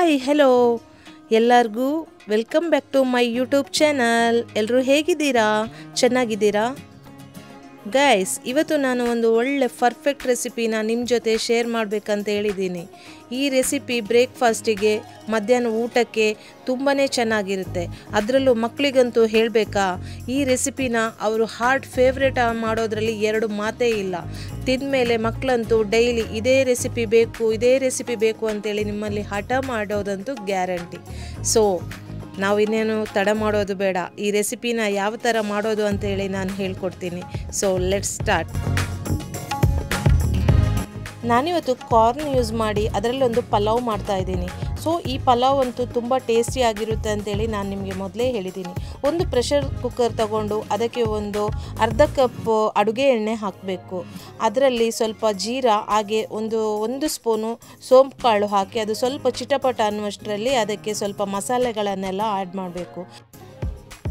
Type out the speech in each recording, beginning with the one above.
Hi hello ಎಲ್ಲರಿಗೂ welcome back to my YouTube channel. ಎಲ್ಲರೂ ಹೇಗಿದ್ದೀರಾ? ಚೆನ್ನಾಗಿದ್ದೀರಾ ಗೈಸ್? ಇವತ್ತು ನಾನು ಒಂದು ಒಳ್ಳೆ ಪರ್ಫೆಕ್ಟ್ ರೆಸಿಪಿನ ನಿಮ್ಮ ಜೊತೆ ಶೇರ್ ಮಾಡಬೇಕಂತ ಹೇಳಿದ್ದೀನಿ. ಈ ರೆಸಿಪಿ ಬ್ರೇಕ್ಫಾಸ್ಟಿಗೆ, ಮಧ್ಯಾಹ್ನ ಊಟಕ್ಕೆ ತುಂಬಾ ಚೆನ್ನಾಗಿರುತ್ತೆ. ಅದರಲ್ಲೂ ಮಕ್ಕಳಿಗಂತೂ ಹೇಳಬೇಕಾ, ಈ ರೆಸಿಪಿನ ಅವರು ಹಾರ್ಟ್ ಫೇವ್ರೇಟ್ ಮಾಡೋದ್ರಲ್ಲಿ ಎರಡು ಮಾತೇ ಇಲ್ಲ. ತಿಂದಮೇಲೆ ಮಕ್ಕಳಂತೂ ಡೈಲಿ ಇದೇ ರೆಸಿಪಿ ಬೇಕು ಅಂತೇಳಿ ನಿಮ್ಮಲ್ಲಿ ಹಠ ಮಾಡೋದಂತೂ ಗ್ಯಾರಂಟಿ. ಸೊ ನಾವು ಇನ್ನೇನು ತಡ ಮಾಡೋದು ಬೇಡ, ಈ ರೆಸಿಪಿನ ಯಾವ ಥರ ಮಾಡೋದು ಅಂತೇಳಿ ನಾನು ಹೇಳ್ಕೊಡ್ತೀನಿ. So let's start. ನಾನಿವತ್ತು ಕಾರ್ನ್ ಯೂಸ್ ಮಾಡಿ ಅದರಲ್ಲೊಂದು ಪಲಾವ್ ಮಾಡ್ತಾಯಿದ್ದೀನಿ. ಸೊ ಈ ಪಲಾವ್ ಅಂತೂ ತುಂಬ ಟೇಸ್ಟಿಯಾಗಿರುತ್ತೆ ಅಂತೇಳಿ ನಾನು ನಿಮಗೆ ಮೊದಲೇ ಹೇಳಿದ್ದೀನಿ. ಒಂದು ಪ್ರೆಷರ್ ಕುಕ್ಕರ್ ತಗೊಂಡು ಅದಕ್ಕೆ ಒಂದು ಅರ್ಧ ಕಪ್ ಅಡುಗೆ ಎಣ್ಣೆ ಹಾಕಬೇಕು. ಅದರಲ್ಲಿ ಸ್ವಲ್ಪ ಜೀರಾ ಹಾಗೆ ಒಂದು ಸ್ಪೂನು ಸೋಂಪು ಕಾಳು ಹಾಕಿ ಅದು ಸ್ವಲ್ಪ ಚಿಟಪಟ ಅನ್ನುವಷ್ಟರಲ್ಲಿ ಅದಕ್ಕೆ ಸ್ವಲ್ಪ ಮಸಾಲೆಗಳನ್ನೆಲ್ಲ ಆ್ಯಡ್ ಮಾಡಬೇಕು.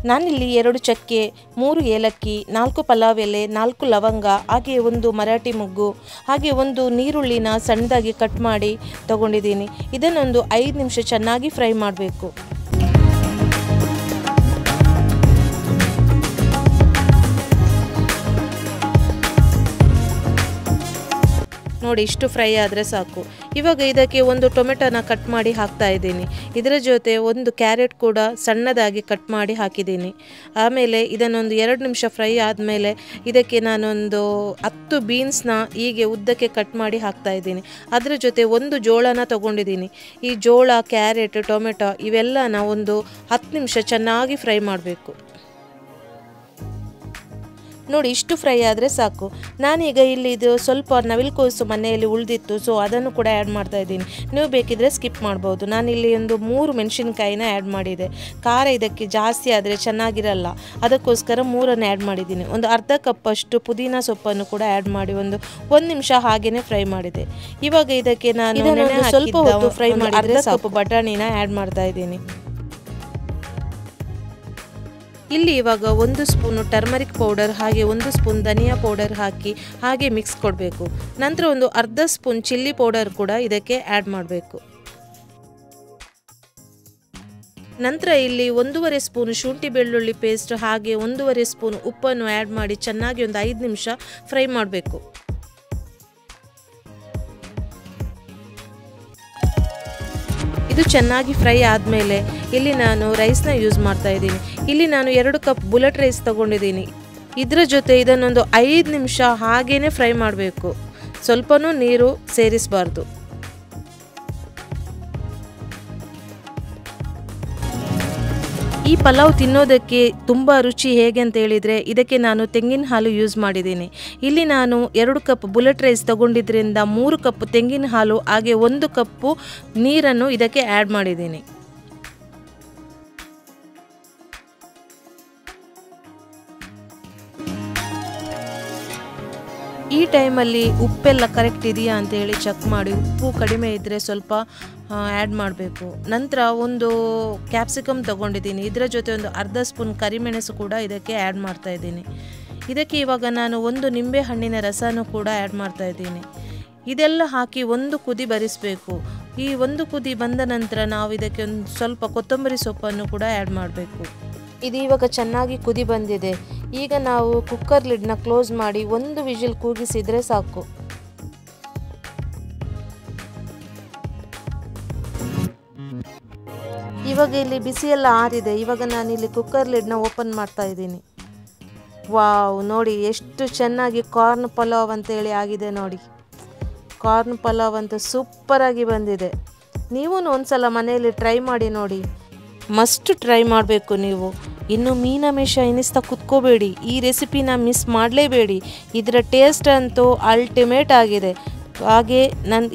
ನಾನಿಲ್ಲಿ 2 ಚಕ್ಕೆ, 3 ಏಲಕ್ಕಿ, 4 ಪಲಾವ್ ಎಲೆ, 4 ಲವಂಗ, ಹಾಗೆ ಒಂದು ಮರಾಠಿ ಮೊಗ್ಗು, ಹಾಗೆ ಒಂದು ನೀರುಳ್ಳಿನ ಸಣ್ಣದಾಗಿ ಕಟ್ ಮಾಡಿ ತಗೊಂಡಿದ್ದೀನಿ. ಇದನ್ನೊಂದು 5 ನಿಮಿಷ ಚೆನ್ನಾಗಿ ಫ್ರೈ ಮಾಡಬೇಕು. ನೋಡಿ, ಇಷ್ಟು ಫ್ರೈ ಆದರೆ ಸಾಕು. ಇವಾಗ ಇದಕ್ಕೆ ಒಂದು ಟೊಮೆಟೊನ ಕಟ್ ಮಾಡಿ ಹಾಕ್ತಾ ಇದ್ದೀನಿ. ಇದರ ಜೊತೆ ಒಂದು ಕ್ಯಾರೆಟ್ ಕೂಡ ಸಣ್ಣದಾಗಿ ಕಟ್ ಮಾಡಿ ಹಾಕಿದ್ದೀನಿ. ಆಮೇಲೆ ಇದನ್ನೊಂದು 2 ನಿಮಿಷ ಫ್ರೈ ಆದಮೇಲೆ ಇದಕ್ಕೆ ನಾನೊಂದು 10 ಬೀನ್ಸ್ನ ಹೀಗೆ ಉದ್ದಕ್ಕೆ ಕಟ್ ಮಾಡಿ ಹಾಕ್ತಾ ಇದ್ದೀನಿ. ಅದರ ಜೊತೆ ಒಂದು ಜೋಳನ ತೊಗೊಂಡಿದ್ದೀನಿ. ಈ ಜೋಳ, ಕ್ಯಾರೆಟ್, ಟೊಮೆಟೊ ಇವೆಲ್ಲನ ಒಂದು 10 ನಿಮಿಷ ಚೆನ್ನಾಗಿ ಫ್ರೈ ಮಾಡಬೇಕು. ನೋಡಿ, ಇಷ್ಟು ಫ್ರೈ ಆದರೆ ಸಾಕು. ನಾನೀಗ ಇಲ್ಲಿ ಇದು ಸ್ವಲ್ಪ ನವಿಲುಕೋಸು ಮನೆಯಲ್ಲಿ ಉಳಿದಿತ್ತು, ಸೊ ಅದನ್ನು ಕೂಡ ಆ್ಯಡ್ ಮಾಡ್ತಾ ಇದ್ದೀನಿ. ನೀವು ಬೇಕಿದ್ರೆ ಸ್ಕಿಪ್ ಮಾಡ್ಬೋದು. ನಾನಿಲ್ಲಿ ಒಂದು 3 ಮೆಣಸಿನ್ಕಾಯಿನ ಆ್ಯಡ್ ಮಾಡಿದೆ. ಖಾರ ಇದಕ್ಕೆ ಜಾಸ್ತಿ ಆದರೆ ಚೆನ್ನಾಗಿರಲ್ಲ, ಅದಕ್ಕೋಸ್ಕರ 3 ಆ್ಯಡ್ ಮಾಡಿದ್ದೀನಿ. ಒಂದು ಅರ್ಧ ಕಪ್ಪಷ್ಟು ಪುದೀನ ಸೊಪ್ಪನ್ನು ಕೂಡ ಆ್ಯಡ್ ಮಾಡಿ ಒಂದು 1 ನಿಮಿಷ ಹಾಗೇನೆ ಫ್ರೈ ಮಾಡಿದೆ. ಇವಾಗ ಇದಕ್ಕೆ ನಾನು ಸ್ವಲ್ಪ ಹೊತ್ತು ಫ್ರೈ ಮಾಡಿ ಅರ್ಧ ಕಪ್ ಬಟಾಣಿನ ಆ್ಯಡ್ ಮಾಡ್ತಾ ಇದ್ದೀನಿ. ಇಲ್ಲಿ ಇವಾಗ 1 ಸ್ಪೂನು ಟರ್ಮರಿಕ್ ಪೌಡರ್ ಹಾಗೆ 1 ಸ್ಪೂನ್ ಧನಿಯಾ ಪೌಡರ್ ಹಾಕಿ ಹಾಗೆ ಮಿಕ್ಸ್ ಕೊಡಬೇಕು. ನಂತರ ಒಂದು ಅರ್ಧ ಸ್ಪೂನ್ ಚಿಲ್ಲಿ ಪೌಡರ್ ಕೂಡ ಇದಕ್ಕೆ ಆ್ಯಡ್ ಮಾಡಬೇಕು. ನಂತರ ಇಲ್ಲಿ 1.5 ಸ್ಪೂನು ಶುಂಠಿ ಬೆಳ್ಳುಳ್ಳಿ ಪೇಸ್ಟ್ ಹಾಗೆ 1.5 ಸ್ಪೂನ್ ಉಪ್ಪನ್ನು ಆ್ಯಡ್ ಮಾಡಿ ಚೆನ್ನಾಗಿ ಒಂದು 5 ನಿಮಿಷ ಫ್ರೈ ಮಾಡಬೇಕು. ಇದು ಚೆನ್ನಾಗಿ ಫ್ರೈ ಆದಮೇಲೆ ಇಲ್ಲಿ ನಾನು ರೈಸ್ನ ಯೂಸ್ ಮಾಡ್ತಾ ಇದ್ದೀನಿ. ಇಲ್ಲಿ ನಾನು 2 ಕಪ್ ಬುಲೆಟ್ ರೈಸ್ ತಗೊಂಡಿದ್ದೀನಿ. ಇದರ ಜೊತೆ ಇದನ್ನೊಂದು 5 ನಿಮಿಷ ಹಾಗೇನೆ ಫ್ರೈ ಮಾಡಬೇಕು. ಸ್ವಲ್ಪನೂ ನೀರು ಸೇರಿಸಬಾರ್ದು. ಈ ಪಲಾವ್ ತಿನ್ನೋದಕ್ಕೆ ತುಂಬ ರುಚಿ ಹೇಗೆ ಅಂತ ಹೇಳಿದರೆ ಇದಕ್ಕೆ ನಾನು ತೆಂಗಿನ ಹಾಲು ಯೂಸ್ ಮಾಡಿದ್ದೀನಿ. ಇಲ್ಲಿ ನಾನು 2 ಕಪ್ ಬುಲೆಟ್ ರೈಸ್ ತಗೊಂಡಿದ್ದರಿಂದ 3 ಕಪ್ ತೆಂಗಿನ ಹಾಲು ಹಾಗೆ 1 ಕಪ್ಪು ನೀರನ್ನು ಇದಕ್ಕೆ ಆ್ಯಡ್ ಮಾಡಿದ್ದೀನಿ. ಈ ಟೈಮಲ್ಲಿ ಉಪ್ಪೆಲ್ಲ ಕರೆಕ್ಟ್ ಇದೆಯಾ ಅಂತೇಳಿ ಚೆಕ್ ಮಾಡಿ, ಉಪ್ಪು ಕಡಿಮೆ ಇದ್ದರೆ ಸ್ವಲ್ಪ ಆ್ಯಡ್ ಮಾಡಬೇಕು. ನಂತರ ಒಂದು ಕ್ಯಾಪ್ಸಿಕಮ್ ತೊಗೊಂಡಿದ್ದೀನಿ. ಇದರ ಜೊತೆ ಒಂದು ಅರ್ಧ ಸ್ಪೂನ್ ಕರಿಮೆಣಸು ಕೂಡ ಇದಕ್ಕೆ ಆ್ಯಡ್ ಮಾಡ್ತಾ ಇದ್ದೀನಿ. ಇದಕ್ಕೆ ಇವಾಗ ನಾನು ಒಂದು ನಿಂಬೆ ಹಣ್ಣಿನ ರಸನೂ ಕೂಡ ಆ್ಯಡ್ ಮಾಡ್ತಾ ಇದ್ದೀನಿ. ಇದೆಲ್ಲ ಹಾಕಿ ಒಂದು ಕುದಿ ಬರಿಸಬೇಕು. ಈ ಒಂದು ಕುದಿ ಬಂದ ನಂತರ ನಾವು ಇದಕ್ಕೆ ಒಂದು ಸ್ವಲ್ಪ ಕೊತ್ತಂಬರಿ ಸೊಪ್ಪನ್ನು ಕೂಡ ಆ್ಯಡ್ ಮಾಡಬೇಕು. ಇದು ಇವಾಗ ಚೆನ್ನಾಗಿ ಕುದಿ ಬಂದಿದೆ. ಈಗ ನಾವು ಕುಕ್ಕರ್ ಲಿಡ್ನ ಕ್ಲೋಸ್ ಮಾಡಿ 1 ವಿಜಿಲ್ ಕೂಗಿಸಿದರೆ ಸಾಕು. ಇವಾಗ ಇಲ್ಲಿ ಬಿಸಿಯೆಲ್ಲ ಆರಿದೆ. ಇವಾಗ ನಾನಿಲ್ಲಿ ಕುಕ್ಕರ್ ಲಿಡ್ನ ಓಪನ್ ಮಾಡ್ತಾ ಇದ್ದೀನಿ. ವಾವ್, ನೋಡಿ ಎಷ್ಟು ಚೆನ್ನಾಗಿ ಕಾರ್ನ್ ಪಲಾವ್ ಅಂತೇಳಿ ಆಗಿದೆ. ನೋಡಿ, ಕಾರ್ನ್ ಪಲಾವ್ ಅಂತೂ ಸೂಪರಾಗಿ ಬಂದಿದೆ. ನೀವೂ ಒಂದ್ಸಲ ಮನೆಯಲ್ಲಿ ಟ್ರೈ ಮಾಡಿ ನೋಡಿ, ಮಸ್ಟ್ ಟ್ರೈ ಮಾಡಬೇಕು ನೀವು. ಇನ್ನು ಮೀನಾಮೇಷ ಎನಿಸ್ತಾ ಕುತ್ಕೋಬೇಡಿ, ಈ ರೆಸಿಪಿನ ಮಿಸ್ ಮಾಡಲೇಬೇಡಿ. ಇದರ ಟೇಸ್ಟ್ ಅಂತೂ ಅಲ್ಟಿಮೇಟ್ ಆಗಿದೆ. ಹಾಗೆ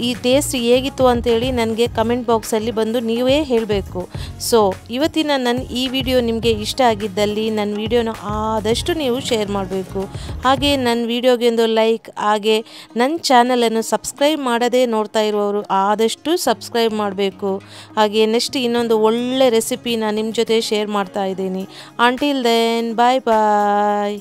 ಈ ಟೇಸ್ಟ್ ಹೇಗಿತ್ತು ಅಂತೇಳಿ ನನಗೆ ಕಮೆಂಟ್ ಬಾಕ್ಸಲ್ಲಿ ಬಂದು ನೀವೇ ಹೇಳಬೇಕು. ಸೊ ಇವತ್ತಿನ ನನ್ನ ಈ ವಿಡಿಯೋ ನಿಮಗೆ ಇಷ್ಟ ಆಗಿದ್ದಲ್ಲಿ ನನ್ನ ವಿಡಿಯೋನ ಆದಷ್ಟು ನೀವು ಶೇರ್ ಮಾಡಬೇಕು. ಹಾಗೆ ನನ್ನ ವಿಡಿಯೋಗೆ ಒಂದು ಲೈಕ್, ಹಾಗೆ ನನ್ನ ಚಾನಲನ್ನು ಸಬ್ಸ್ಕ್ರೈಬ್ ಮಾಡದೇ ನೋಡ್ತಾ ಇರೋರು ಆದಷ್ಟು ಸಬ್ಸ್ಕ್ರೈಬ್ ಮಾಡಬೇಕು. ಹಾಗೆ ನೆಕ್ಸ್ಟ್ ಇನ್ನೊಂದು ಒಳ್ಳೆ ರೆಸಿಪಿನ ನಿಮ್ಮ ಜೊತೆ ಶೇರ್ ಮಾಡ್ತಾ ಇದ್ದೀನಿ. ಅಂಟಿಲ್ ದೆನ್ ಬಾಯ್ ಬಾಯ್.